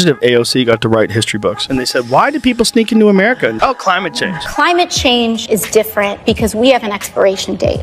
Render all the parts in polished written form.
If AOC got to write history books and they said, why did people sneak into America? Oh, climate change. Climate change is different because we have an expiration date.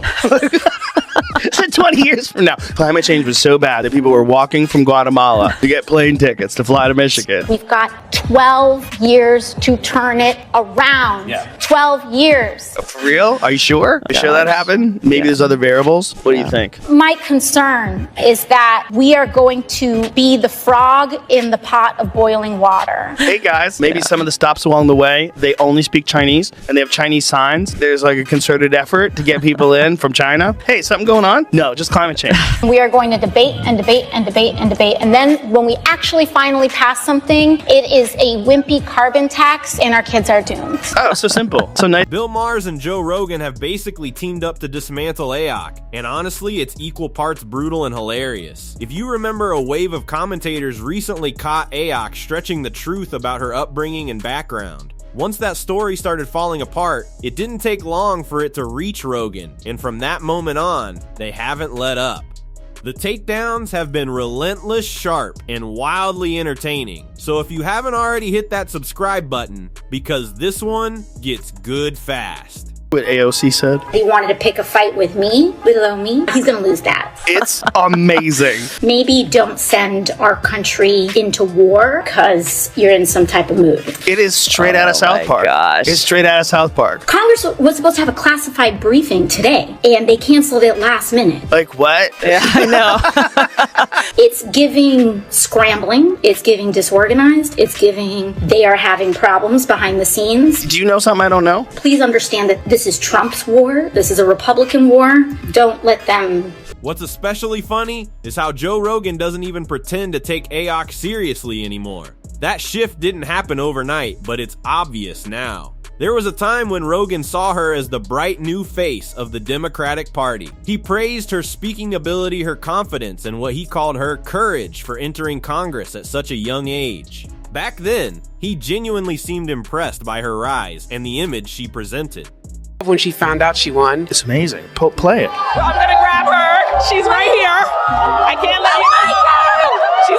20 years from now. Climate change was so bad that people were walking from Guatemala to get plane tickets to fly to Michigan. We've got 12 years to turn it around. Yeah. 12 years. For real? Are you sure? Are you sure that happened? Maybe there's other variables? What do you think? My concern is that we are going to be the frog in the pot of boiling water. Hey guys, maybe some of the stops along the way, they only speak Chinese and they have Chinese signs. There's like a concerted effort to get people in from China. Hey, something going on? No, just climate change. We are going to debate and debate and debate and debate. And then when we actually finally pass something, it is a wimpy carbon tax and our kids are doomed. Oh, so simple. So nice. Bill Maher and Joe Rogan have basically teamed up to dismantle AOC, and honestly, it's equal parts brutal and hilarious. If you remember, a wave of commentators recently caught AOC stretching the truth about her upbringing and background. Once that story started falling apart, it didn't take long for it to reach Rogan, and from that moment on, they haven't let up. The takedowns have been relentless, sharp, and wildly entertaining, so if you haven't already hit that subscribe button, because this one gets good fast. What AOC said? He wanted to pick a fight with me, below me. He's going to lose that. It's amazing. Maybe don't send our country into war because you're in some type of mood. It is straight out of South Park. Gosh. It's straight out of South Park. Congress was supposed to have a classified briefing today, and they canceled it last minute. Like what? Yeah, I know. It's giving scrambling. It's giving disorganized. It's giving they are having problems behind the scenes. Do you know something I don't know? Please understand that this is Trump's war. This is a Republican war. Don't let them. What's especially funny is how Joe Rogan doesn't even pretend to take AOC seriously anymore. That shift didn't happen overnight, but it's obvious now. There was a time when Rogan saw her as the bright new face of the Democratic Party. He praised her speaking ability, her confidence, and what he called her courage for entering Congress at such a young age. Back then, he genuinely seemed impressed by her rise and the image she presented. When she found out she won. It's amazing. Play it. I'm gonna grab her. She's right here. I can't let you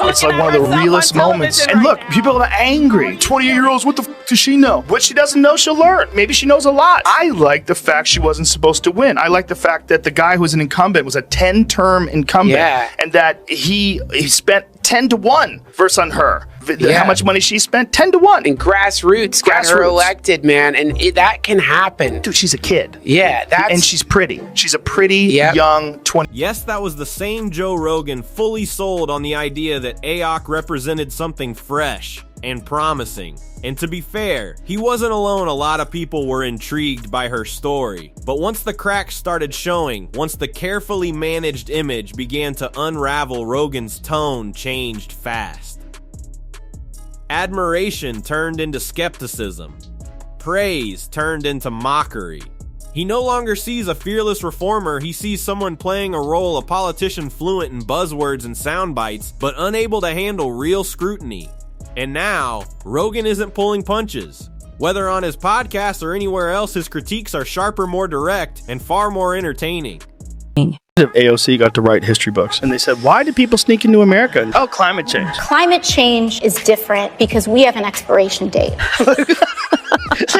go. It's like one of the realest moments. And look, people are angry. 28-year-olds, what the f does she know? What she doesn't know, she'll learn. Maybe she knows a lot. I like the fact she wasn't supposed to win. I like the fact that the guy who was an incumbent was a 10-term incumbent. Yeah. And that he spent 10-1 versus on her. Yeah. How much money she spent? 10-1. And grassroots got her elected, man. And that can happen. Dude, she's a kid. Yeah, and she's pretty. She's a pretty young 20. Yes, that was the same Joe Rogan fully sold on the idea that AOC represented something fresh and promising. And to be fair, he wasn't alone. A lot of people were intrigued by her story. But once the cracks started showing, once the carefully managed image began to unravel, Rogan's tone changed fast. Admiration turned into skepticism. Praise turned into mockery. He no longer sees a fearless reformer, he sees someone playing a role, a politician fluent in buzzwords and sound bites, but unable to handle real scrutiny. And now, Rogan isn't pulling punches. Whether on his podcast or anywhere else, his critiques are sharper, more direct, and far more entertaining. If AOC got to write history books and they said, why did people sneak into America? Oh, climate change. Climate change is different because we have an expiration date.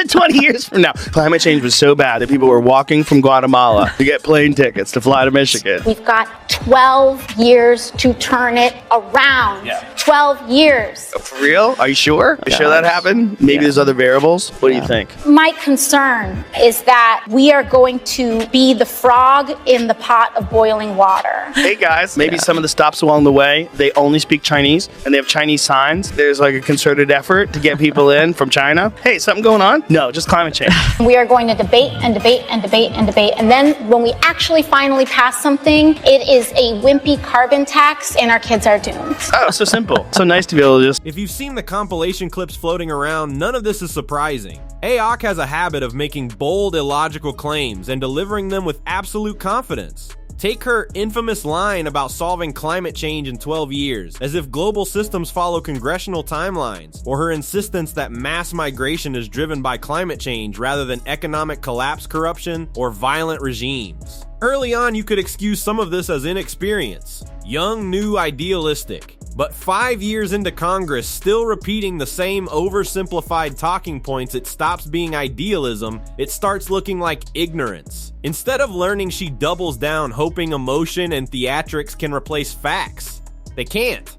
20 years from now. Climate change was so bad that people were walking from Guatemala to get plane tickets to fly to Michigan. We've got 12 years to turn it around. Yeah. 12 years. For real? Are you sure? Are you sure that happened? Maybe there's other variables? What do you think? My concern is that we are going to be the frog in the pot of boiling water. Hey guys, maybe some of the stops along the way, they only speak Chinese and they have Chinese signs. There's like a concerted effort to get people in from China. Hey, something going on? No, just climate change. We are going to debate and debate and debate and debate. And then when we actually finally pass something, it is a wimpy carbon tax and our kids are doomed. Oh, so simple. So nice to be able to just... If you've seen the compilation clips floating around, none of this is surprising. AOC has a habit of making bold, illogical claims and delivering them with absolute confidence. Take her infamous line about solving climate change in 12 years, as if global systems follow congressional timelines, or her insistence that mass migration is driven by climate change rather than economic collapse, corruption, or violent regimes. Early on, you could excuse some of this as inexperience. Young, new, idealistic. But 5 years into Congress, still repeating the same oversimplified talking points, it stops being idealism, it starts looking like ignorance. Instead of learning, she doubles down, hoping emotion and theatrics can replace facts. They can't.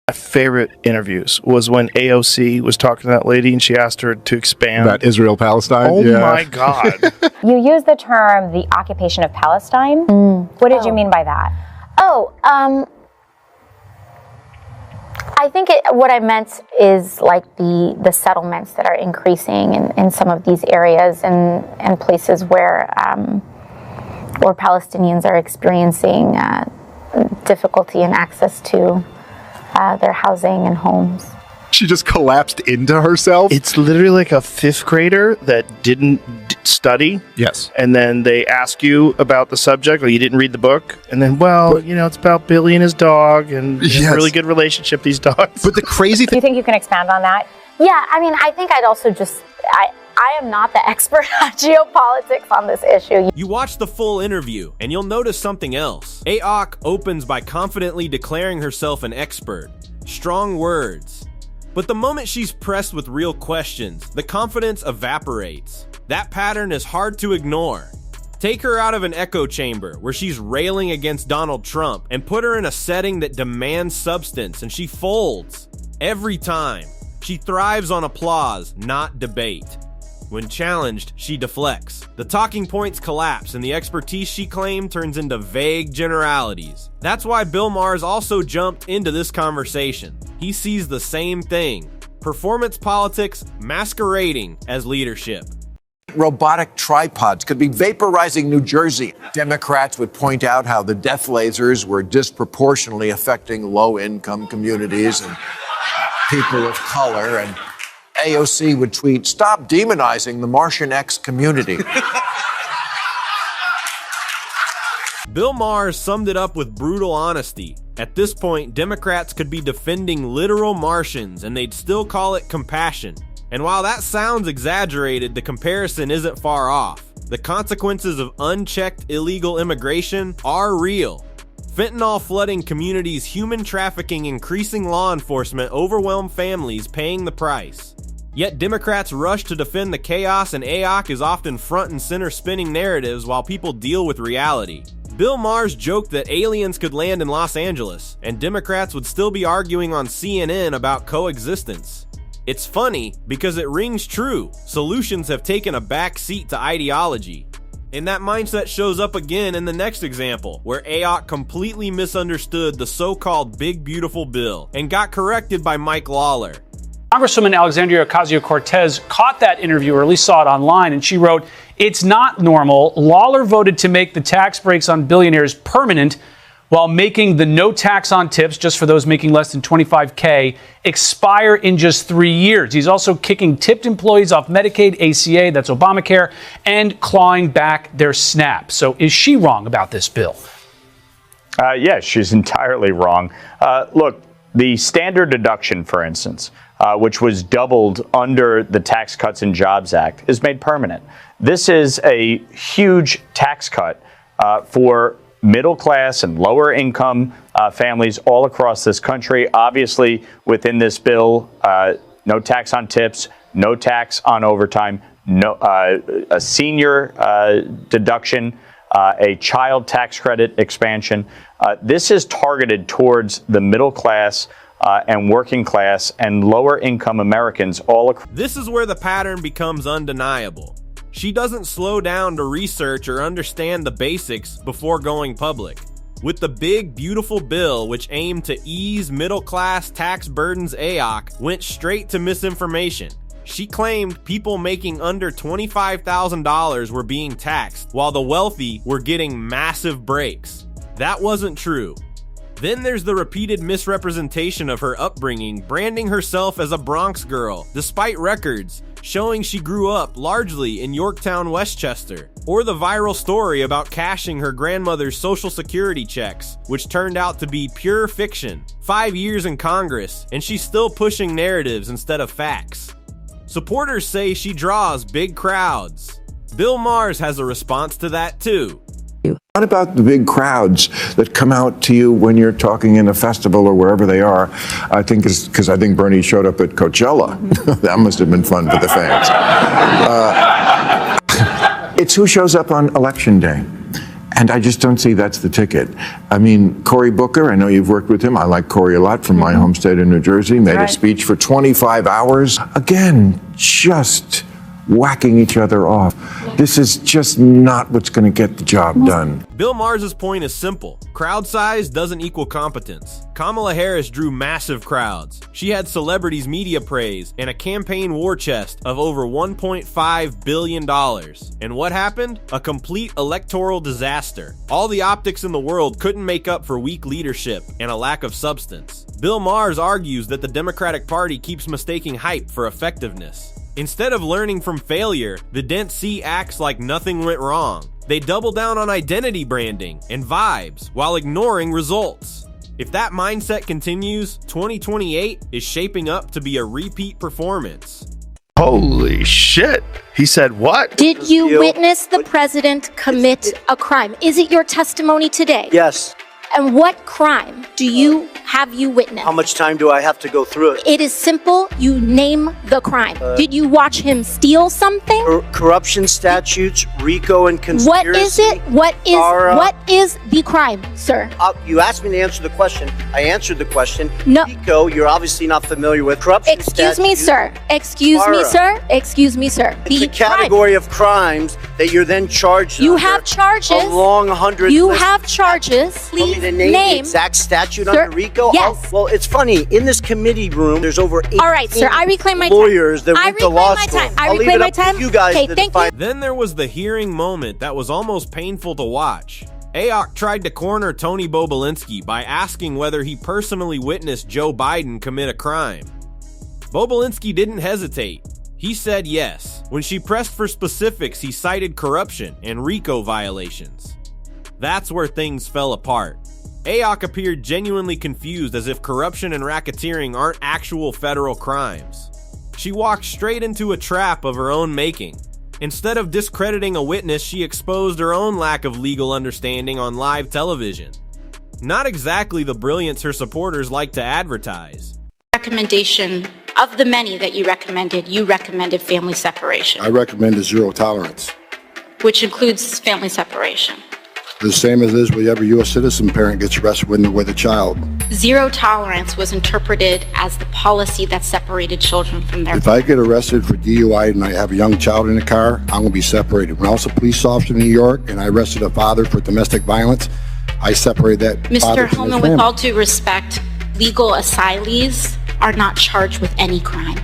My favorite interviews was when AOC was talking to that lady and she asked her to expand. About Israel-Palestine? Oh my God. You use the term the occupation of Palestine. What did you mean by that? I think what I meant is like the settlements that are increasing in some of these areas and places where Palestinians are experiencing difficulty in access to their housing and homes. She just collapsed into herself? It's literally like a fifth grader that didn't study. Yes. And then they ask you about the subject, or you didn't read the book. And then, it's about Billy and his dog and a really good relationship, these dogs. But the crazy Do thing... you think you can expand on that? Yeah, I mean, I think I'd also I am not the expert on geopolitics on this issue. You watch the full interview, and you'll notice something else. AOC opens by confidently declaring herself an expert. Strong words. But the moment she's pressed with real questions, the confidence evaporates. That pattern is hard to ignore. Take her out of an echo chamber where she's railing against Donald Trump and put her in a setting that demands substance, and she folds. Every time. She thrives on applause, not debate. When challenged, she deflects. The talking points collapse, and the expertise she claimed turns into vague generalities. That's why Bill Maher's also jumped into this conversation. He sees the same thing: performance politics masquerading as leadership. Robotic tripods could be vaporizing New Jersey. Democrats would point out how the death lasers were disproportionately affecting low-income communities and people of color, and AOC would tweet, "Stop demonizing the Martian X community." Bill Maher summed it up with brutal honesty. At this point, Democrats could be defending literal Martians and they'd still call it compassion. And while that sounds exaggerated, the comparison isn't far off. The consequences of unchecked illegal immigration are real. Fentanyl flooding communities, human trafficking, increasing law enforcement overwhelm families paying the price. Yet Democrats rush to defend the chaos, and AOC is often front and center spinning narratives while people deal with reality. Bill Maher's joked that aliens could land in Los Angeles, and Democrats would still be arguing on CNN about coexistence. It's funny because it rings true. Solutions have taken a back seat to ideology. And that mindset shows up again in the next example, where AOC completely misunderstood the so-called Big Beautiful Bill and got corrected by Mike Lawler. Congresswoman Alexandria Ocasio-Cortez caught that interview, or at least saw it online, and she wrote, "It's not normal. Lawler voted to make the tax breaks on billionaires permanent while making the no tax on tips, just for those making less than $25K, expire in just 3 years. He's also kicking tipped employees off Medicaid, ACA, that's Obamacare, and clawing back their SNAP." So is she wrong about this bill? Yes, she's entirely wrong. Look, the standard deduction, for instance, which was doubled under the Tax Cuts and Jobs Act, is made permanent. This is a huge tax cut for middle class and lower income families all across this country. Obviously, within this bill, no tax on tips, no tax on overtime, a senior deduction, a child tax credit expansion. This is targeted towards the middle class and working class and lower income Americans all across. This is where the pattern becomes undeniable. She doesn't slow down to research or understand the basics before going public. With the Big Beautiful Bill, which aimed to ease middle-class tax burdens, AOC went straight to misinformation. She claimed people making under $25,000 were being taxed, while the wealthy were getting massive breaks. That wasn't true. Then there's the repeated misrepresentation of her upbringing, branding herself as a Bronx girl, despite records showing she grew up largely in Yorktown, Westchester, or the viral story about cashing her grandmother's Social Security checks, which turned out to be pure fiction. 5 years in Congress, and she's still pushing narratives instead of facts. Supporters say she draws big crowds. Bill Maher has a response to that too. What about the big crowds that come out to you when you're talking in a festival or wherever they are? I think it's because I think Bernie showed up at Coachella. That must have been fun for the fans. It's who shows up on Election Day. And I just don't see that's the ticket. I mean, Cory Booker, I know you've worked with him. I like Cory a lot from my home state of New Jersey. Made a speech for 25 hours. Again, just whacking each other off. This is just not what's going to get the job done. Bill Maher's point is simple. Crowd size doesn't equal competence. Kamala Harris drew massive crowds. She had celebrities' media praise and a campaign war chest of over $1.5 billion. And what happened? A complete electoral disaster. All the optics in the world couldn't make up for weak leadership and a lack of substance. Bill Maher argues that the Democratic Party keeps mistaking hype for effectiveness. Instead of learning from failure, the DNC acts like nothing went wrong. They double down on identity branding and vibes while ignoring results. If that mindset continues, 2028 is shaping up to be a repeat performance. Holy shit. He said what? Did you witness the president commit a crime? Is it your testimony today? Yes. And what crime have you witnessed? How much time do I have to go through it? It is simple. You name the crime. Did you watch him steal something? Corruption statutes, RICO and conspiracy. What is it? What is the crime, sir? You asked me to answer the question. I answered the question. No. RICO, you're obviously not familiar with. Corruption Excuse me, sir. Excuse me, sir. Excuse me, sir. It's a category of crimes that you're then charged You have charges. A long 100 You have charges. Please name the exact statute under RICO? Yes. Well, it's funny. In this committee room, there's over 18 All right, sir. I reclaim my lawyers time. that went to law school. I reclaim my time. You guys okay, thank you. Then there was the hearing moment that was almost painful to watch. AOC tried to corner Tony Bobulinski by asking whether he personally witnessed Joe Biden commit a crime. Bobulinski didn't hesitate. He said yes. When she pressed for specifics, he cited corruption and RICO violations. That's where things fell apart. AOC appeared genuinely confused, as if corruption and racketeering aren't actual federal crimes. She walked straight into a trap of her own making. Instead of discrediting a witness, she exposed her own lack of legal understanding on live television. Not exactly the brilliance her supporters like to advertise. Recommendation of the many that you recommended family separation. I recommended zero tolerance. Which includes family separation. The same as it is with every U.S. citizen parent gets arrested when they're with a child. Zero tolerance was interpreted as the policy that separated children from their If I get arrested for DUI and I have a young child in the car, I'm going to be separated. When I was a police officer in New York and I arrested a father for domestic violence, I separated that father Mr. from his Holman, family. with all due respect, legal asylees are not charged with any crime.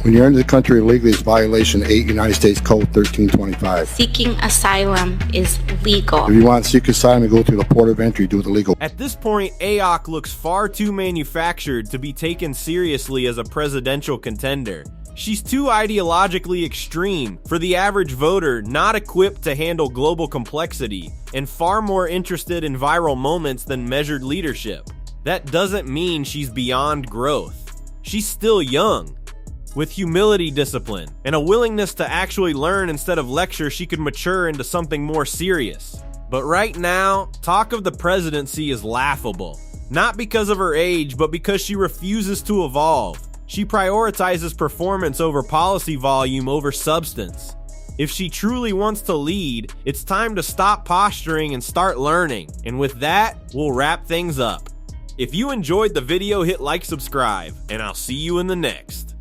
When you're into the country illegally, it's violation 8 United States Code 1325. Seeking asylum is legal. If you want to seek asylum, you go through the port of entry, do it illegal. At this point, AOC looks far too manufactured to be taken seriously as a presidential contender. She's too ideologically extreme for the average voter, not equipped to handle global complexity, and far more interested in viral moments than measured leadership. That doesn't mean she's beyond growth. She's still young. With humility, discipline, and a willingness to actually learn instead of lecture, she could mature into something more serious. But right now, talk of the presidency is laughable. Not because of her age, but because she refuses to evolve. She prioritizes performance over policy volume over substance. If she truly wants to lead, it's time to stop posturing and start learning. And with that, we'll wrap things up. If you enjoyed the video, hit like, subscribe, and I'll see you in the next.